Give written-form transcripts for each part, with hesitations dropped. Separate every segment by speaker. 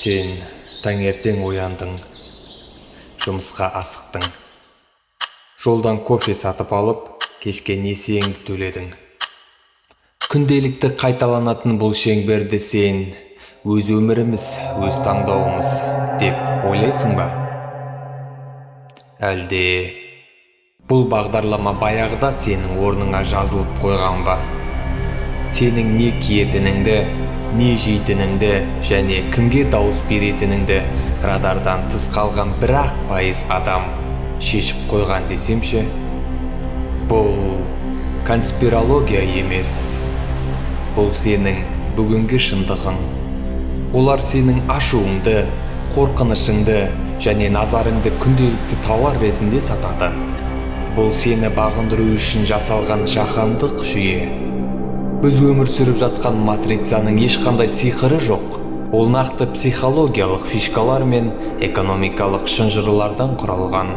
Speaker 1: Сен таңертең ояндың, жұмысқа асықтың. Жолдан кофе сатып алып, кешке несиеңді төледің. Күнделікті қайталанатын бұл шеңберді сен өз өміріміз, өз таңдауымыз деп ойлайсың ба? Әлде бұл бағдарлама баяғыда сенің орныңа жазылып қойған ба? Сенің не киетініңді, не жейтініңді және кімге дауыс беретініңді радардан тыс қалған бірақ пайыз адам шешіп қойған десемші? Бұл конспирология емес. Бұл сенің бүгінгі шындығың. Олар сенің ашуыңды, қорқынышыңды және назарыңды күнделікті тауар ретінде сатады. Бұл сені бағындыру үшін жасалған жаһандық жүйе. Біз өмір сүріп жатқан матрицаның ешқандай сиқыры жоқ. Ол нақты психологиялық фишкалар мен экономикалық шынжырлардан құралған.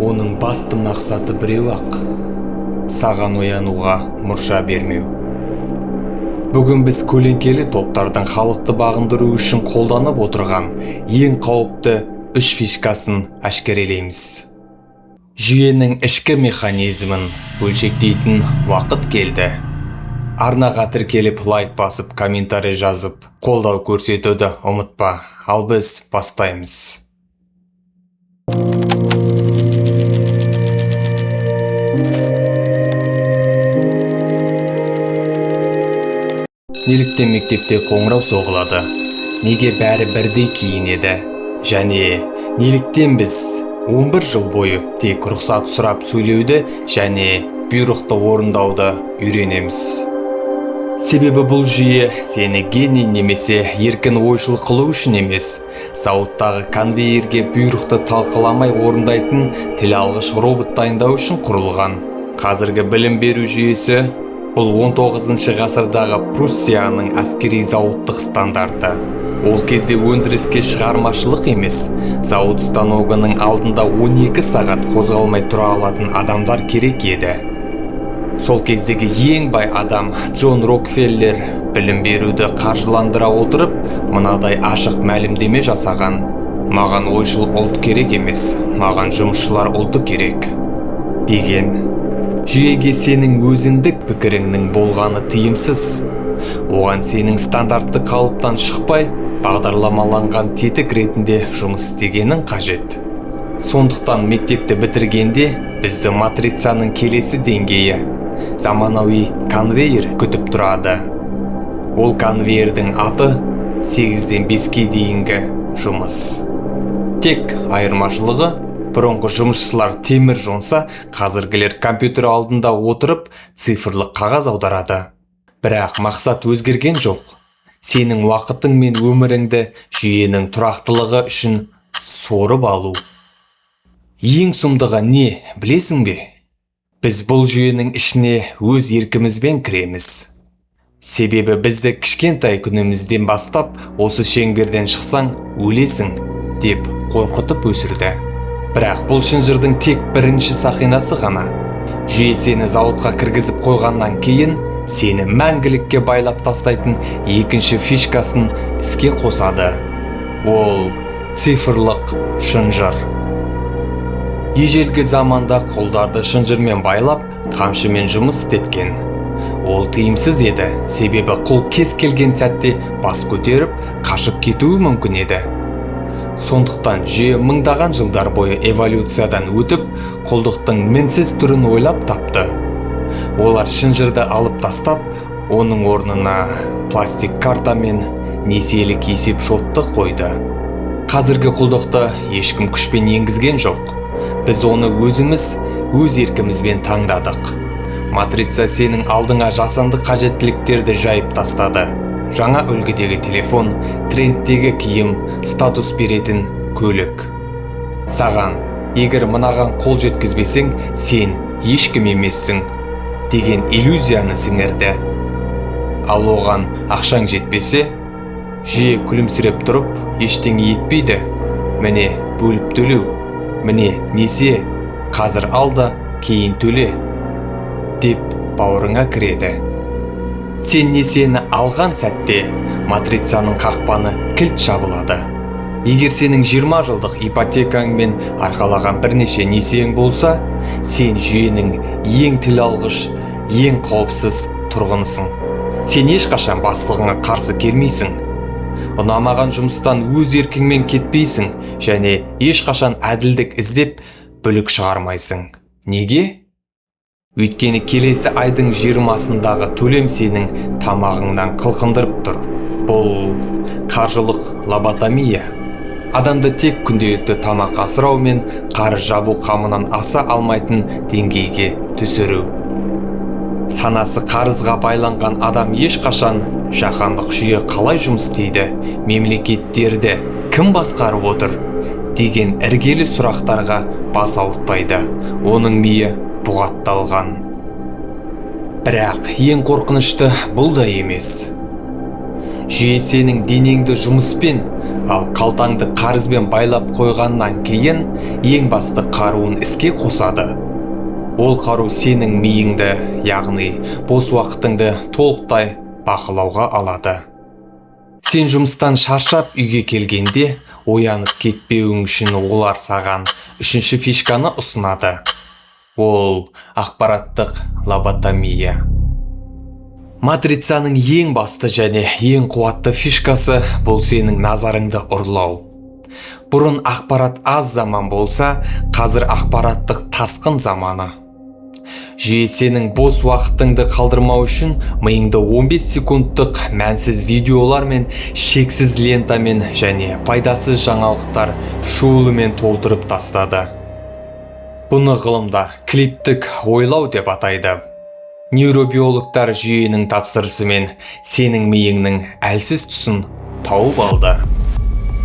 Speaker 1: Оның басты мақсаты біреу-ақ: саған оянуға мұрша бермеу. Бүгін біз көлеңкелі топтардың халықты бағындыру үшін қолданып отырған ең қауіпті 3 фишкасын әшкерелейміз. Жүйенің ішкі механизмін бөлшектейтін уақыт келді. Арнаға тіркеліп, лайк басып, комментарий жазып, қолдау көрсетуді ұмытпа. Ал біз бастаймыз. Неліктен мектепте қоңырау соғылады? Неге бәрі бірдей киінеді? Және неліктен біз 11 жыл бойы тек рұқсат сұрап сөйлеуді және бұйрықты орындауды үйренеміз? Себебі бұл жүйе сені гений немесе еркін ойшыл қылу үшін емес, зауыттағы конвейерге бұйрықты талқыламай орындайтын тіл алғыш робот дайындау үшін құрылған. Қазіргі білім беру жүйесі бұл 19 ғасырдағы Пруссияның әскери зауыттық стандарты. Ол кезде өндіріске шығармашылық емес, зауыт станогының алдында 12 сағат қозғалмай тұра алатын адамдар керек еді. Сол кездегі ең бай адам Джон Рокфеллер білім беруді қаржыландыра отырып, мынадай ашық мәлімдеме жасаған: маған ойшыл ұлт керек емес, маған жұмысшылар ұлты керек деген. Жүйеге сенің өзіндік пікіріңнің болғаны тиімсіз. Оған сенің стандартты қалыптан шықпай, бағдарламаланған тетік ретінде жұмыс істегенің қажет. Сондықтан мектепті бітіргенде бізді матрицаның келесі деңгейі, заманауи конвейер күтіп тұрады. Ол конвейердің аты 8-ден 5-ке дейінгі жұмыс. Тек айырмашылығы, бұрынғы жұмысшылар темір жонса, қазіргілер компьютер алдында отырып цифрлы қағаз аударады. Бірақ мақсат өзгерген жоқ. Сенің уақытың мен өміріңді жүйенің тұрақтылығы үшін сорып алу. Ең сұмдығы не, білесің бе? Біз бұл жүйенің ішіне өз еркімізбен кіреміз. Себебі бізді кішкентай күнімізден бастап осы шеңберден шықсаң өлесің деп қорқытып өсірді. Бірақ бұл шынжырдың тек бірінші сақинасы ғана. Жүйе сені зауытқа кіргізіп қойғаннан кейін сені мәңгілікке байлап тастайтын екінші фишкасын іске қосады. Ол цифрлық шынжыр. Ежелгі заманда қолдарды шынжырмен байлап, қамшымен жұмыс істеткен. Ол тиімсіз еді, себебі құл кез келген сәтте бас көтеріп, қашып кетуі мүмкін еді. Сондықтан жүйе мыңдаған жылдар бойы эволюциядан өтіп, құлдықтың мінсіз түрін ойлап тапты. Олар шынжырды алып тастап, оның орнына пластик карта мен несиелік есеп шотты қойды. Қазіргі құлдықты ешкім күшпен енгізген жоқ. Біз оны өзіміз, өз еркімізбен таңдадық. Матрица сенің алдыңа жасанды қажеттіліктерді жайып тастады. Жаңа үлгідегі телефон, трендтегі киім, статус беретін көлік. Саған, егер мынаған қол жеткізбесең, сен ешкім емессің деген иллюзияны сіңірді. Ал оған ақшаң жетпесе, жүйе күлімсіреп тұрып, ештеңе етпейді. Міне бөліп төлеу, міне несие, қазір алда, кейін төле деп бауырыңа кіреді. Сен несиені алған сәтте матрицаның қақпаны кілт жабылады. Егер сенің 20 жылдық ипотекаңмен арқалаған бірнеше несиең болса, сен жүйенің ең тіл алғыш, ең қауіпсіз тұрғынысың. Сен ешқашан бастығыңа қарсы келмейсің. Ұнамаған жұмыстан өз еркіңмен кетпейсің және ешқашан әділдік іздеп бүлік шығармайсың. Неге? Өйткені келесі айдың 20-сындағы төлем сенің тамағыңнан қылқындырып тұр. Бұл қаржылық лоботомия. Адамды тек күнделікті тамақ асырау мен қарыз жабу қамынан аса алмайтын деңгейге түсіру. Санасы қарызға байланған адам ешқашан жаһандық жүйе қалай жұмыс істейді, мемлекеттерді кім басқарып отыр деген іргелі сұрақтарға бас ауыртпайды. Оның миы бұғатталған. Бірақ ең қорқынышты бұл да емес. Жүйе сенің денеңді жұмыспен, ал қалтаңды қарызбен байлап қойғаннан кейін ең басты қаруын іске қосады. Ол қару сенің миыңды, яғни бос уақытыңды толықтай бақылауға алады. Сен жұмыстан шаршап үйге келгенде, оянып кетпеуің үшін олар саған үшінші фишканы ұсынады. Ол ақпараттық лоботомия. Матрицаның ең басты және ең қуатты фишкасы бұл сенің назарыңды ұрлау. Бұрын ақпарат аз заман болса, қазір ақпараттық тасқын заманы. Жүйе сенің бос уақытыңды қалдырмау үшін миыңды 15 секундтық мәнсіз видеолар мен шексіз лентамен және пайдасыз жаңалықтар шуылымен толтырып тастады. Бұны ғылымда клиптік ойлау деп атайды. Нейробиологтар жүйенің тапсырысымен сенің миыңның әлсіз тұсын тауып алды.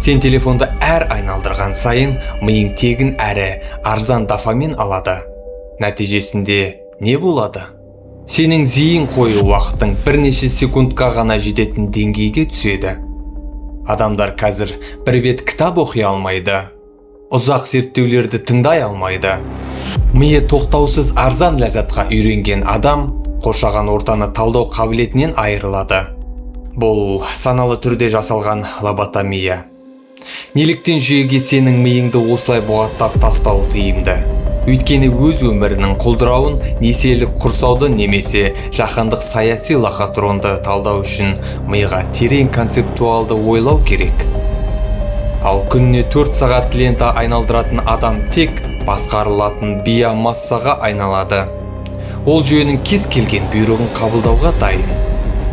Speaker 1: Сен телефонды әр айналдырған сайын миың тегін әрі арзан дофамин алады. Нәтижесінде не болады? Сенің зейін қою уақытың бірнеше секундқа ғана жететін деңгейге түседі. Адамдар қазір бір бет кітап оқи алмайды. Ұзақ зерттеулерді тыңдай алмайды. Миы тоқтаусыз арзан ләззатқа үйренген адам қоршаған ортаны талдау қабілетінен айырылады. Бұл саналы түрде жасалған лоботомия. Неліктен жүйеге сенің миыңды осылай бұғаттап тастауы тиімді? Өйткені өз өмірінің құлдырауын, несиелік құрсауды немесе жаһандық саяси лохотронды талдау үшін миға терең концептуалды ойлау керек. Ал күніне 4 сағат лента айналдыратын адам тек басқарылатын биомассаға айналады. Ол жүйенің кез келген бұйрығын қабылдауға дайын.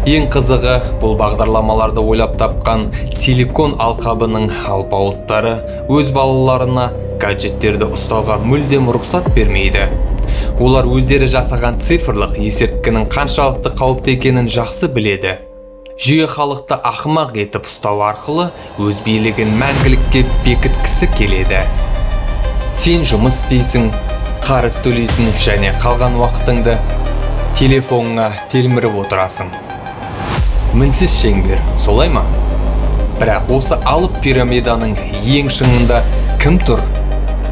Speaker 1: Ең қызығы, бұл бағдарламаларды ойлап тапқан силикон алқабының алпауыттары өз балаларына гаджеттерді ұстауға мүлдем рұқсат бермейді. Олар өздері жасаған цифрлық есірткінің қаншалықты қауіпті екенін жақсы біледі. Жүйе халықты ақымақ етіп ұстау арқылы өз билігін мәңгілікке бекіткісі келеді. Сен жұмыс істейсің, қарыз төлейсің және қалған уақытыңды телефоныңа телміріп отырасың. Мінсіз шеңбер, солай ма? Бірақ осы алып пирамиданың ең шыңында кім тұр?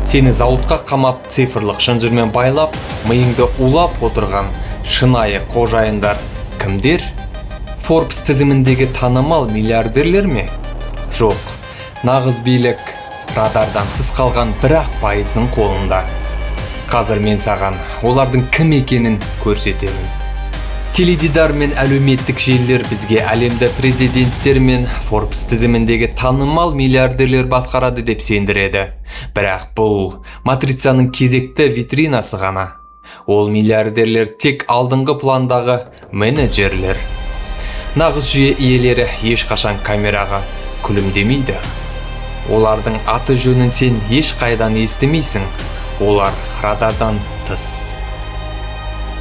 Speaker 1: Сені зауытқа қамап, цифрлық шынжырмен байлап, миыңды улап отырған шынайы қожайындар кімдер? Forbes тізіміндегі танымал миллиардерлер ме? Жоқ, нағыз билік радардан тыс қалған бірақ пайыздың қолында. Қазір мен саған олардың кім екенін көрсетемін. Теледидар мен әлеуметтік желілер бізге әлемді президенттер мен Forbes тізіміндегі танымал миллиардерлер басқарады деп сендіреді. Бірақ бұл матрицаның кезекті витринасы ғана. Ол миллиардерлер тек алдыңғы пландағы менеджерлер. Нағыз жүйе иелері ешқашан камераға күлімдемейді. Олардың аты жөнін сен ешқайдан естімейсің. Олар радардан тыс.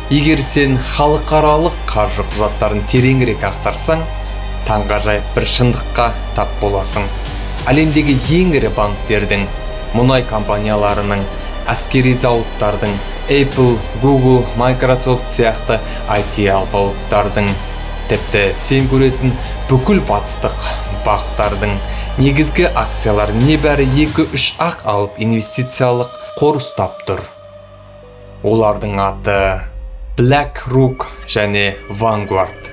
Speaker 1: Егер сен халықаралық қаржы құжаттарын тереңірек ақтарсаң, таңғажайып бір шындыққа тап боласың. Әлемдегі ең ірі банктердің, мұнай компанияларының, әскери зауыттардың, Apple, Google, Microsoft сияқты IT алпауыттардың, тіпті сен көретін бүкіл батыстық бақтардың негізгі акциялар небәрі 2-3 ақ алып инвестициялық қор ұстап тұр. Олардың аты BlackRock және Vanguard.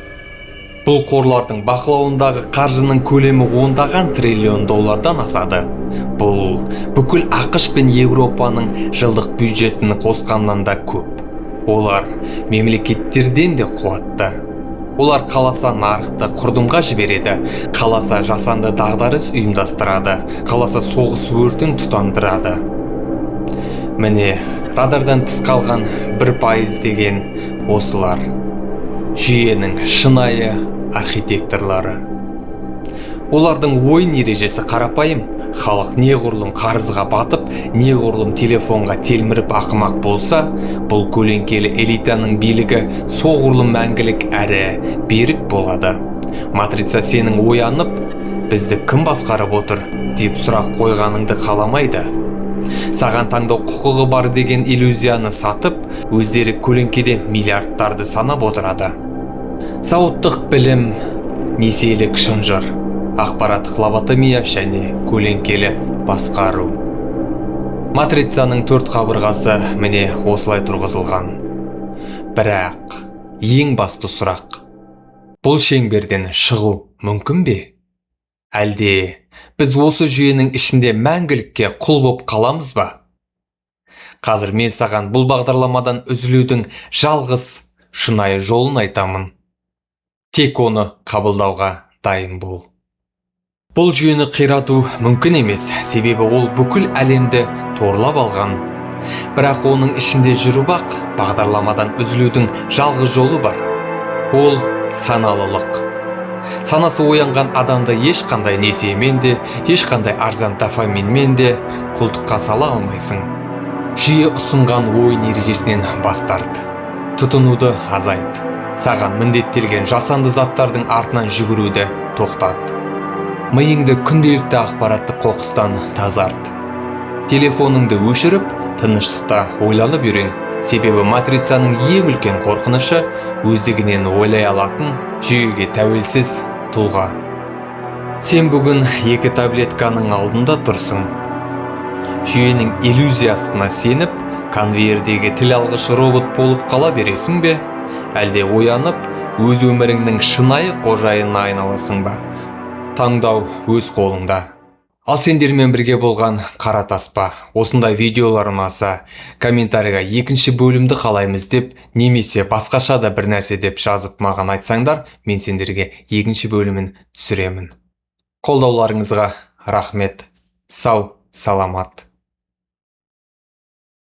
Speaker 1: Бұл қорлардың бақылауындағы қаржының көлемі ондаған триллион доллардан асады. Бұл бүкіл ақш пен Еуропаның жылдық бюджетін қосқаннан да көп. Олар мемлекеттерден де қуатты. Олар қаласа нарықты құрдымға жібереді, қаласа жасанды дағдарыс ұйымдастырады, қаласа соғыс өртін тұтандырады. Міне, радардан тыс қалған 1% деген осылар. Жүйенің шынайы архитекторлары. Олардың ойын ережесі қарапайым. Халық неғұрлым қарызға батып, неғұрлым телефонға телміріп ақымақ болса, бұл көлеңкелі элитаның билігі соғұрлым мәңгілік әрі берік болады. Матрица сенің оянып, бізді кім басқарып отыр деп сұрақ қойғаныңды қаламайды. Саған таңдау құқығы бар деген иллюзияны сатып, өздері көлеңкеде миллиардтарды санап отырады. Зауыттық білім, несиелік шынжыр, ақпараттық лоботомия және көлеңкелі басқару. Матрицаның 4 қабырғасы міне осылай тұрғызылған. Бірақ ең басты сұрақ: бұл шеңберден шығу мүмкін бе? Әлде біз осы жүйенің ішінде мәңгілікке құл боп қаламыз ба? Қазір мен саған бұл бағдарламадан үзілудің жалғыз шынайы жолын айтамын. Тек оны қабылдауға дайын бол. Бұл жүйені қирату мүмкін емес, себебі ол бүкіл әлемді торлап алған. Бірақ оның ішінде жүріп-ақ бағдарламадан үзілудің жалғыз жолы бар. Ол саналылық. Санасы оянған адамды ешқандай несиемен де, ешқандай арзан дофаминмен де құлдыққа сала алмайсың. Жүйе ұсынған ойын ережесінен бас тарт. Тұтынуды азайт. Саған міндеттелген жасанды заттардың артынан жүгіруді тоқтат. Миыңды күнделікті ақпараттық қоқыстан тазарт. Телефоныңды өшіріп, тыныштықта ойланып үйрен. Себебі матрицаның ең үлкен қорқынышы өздігінен ойлай алатын жүйеге тәуелсіз тұлға. Сен бүгін 2 таблетканың алдында тұрсың. Жүйенің иллюзиясына сеніп, конвейердегі тіл алғыш робот болып қала бересің бе? Әлде оянып, өз өміріңнің шынайы қожайынына айналасың ба? Таңдау өз қолыңда. Ал сендермен бірге болған Қара Таспа. Осындай видеолар ұнаса, комментарийға 2 бөлімді қалаймыз деп, немесе басқаша да бір нәрсе деп жазып маған айтсаңдар, мен сендерге 2 бөлімін түсіремін. Қолдауларыңызға рахмет. Сау, саламат.